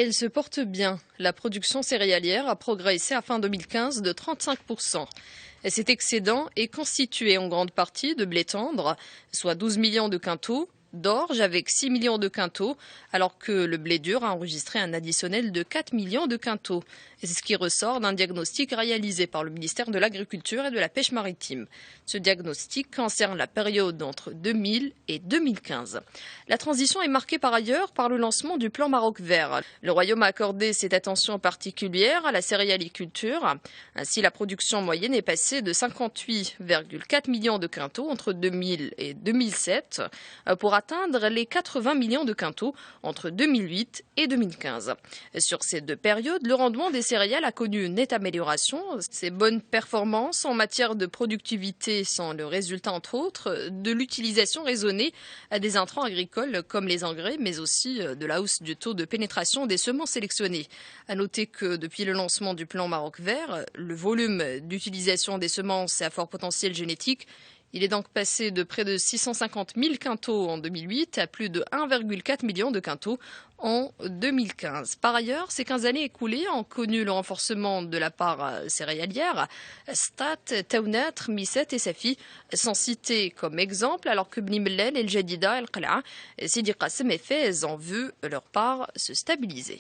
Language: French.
Elle se porte bien. La production céréalière a progressé à fin 2015 de 35%. Et cet excédent est constitué en grande partie de blé tendre, soit 12 millions de quintaux, d'orge avec 6 millions de quintaux, alors que le blé dur a enregistré un additionnel de 4 millions de quintaux. Et c'est ce qui ressort d'un diagnostic réalisé par le ministère de l'Agriculture et de la Pêche maritime. Ce diagnostic concerne la période entre 2000 et 2015. La transition est marquée par ailleurs par le lancement du plan Maroc vert. Le Royaume a accordé cette attention particulière à la céréaliculture. Ainsi, la production moyenne est passée de 58,4 millions de quintaux entre 2000 et 2007 pour atteindre les 80 millions de quintaux entre 2008 et 2015. Sur ces deux périodes, le rendement des céréales a connu une nette amélioration. Ces bonnes performances en matière de productivité sont le résultat, entre autres, de l'utilisation raisonnée des intrants agricoles comme les engrais, mais aussi de la hausse du taux de pénétration des semences sélectionnées. À noter que depuis le lancement du plan Maroc vert, le volume d'utilisation des semences à fort potentiel génétique il est donc passé de près de 650 000 quintaux en 2008 à plus de 1,4 million de quintaux en 2015. Par ailleurs, ces 15 années écoulées ont connu le renforcement de la part céréalière. Stat, Taounat, Misset et Safi sont cités comme exemple, alors que Bni Mellal, El Jadida, El Qala, Sidi Qassem et Fez ont vu leur part se stabiliser.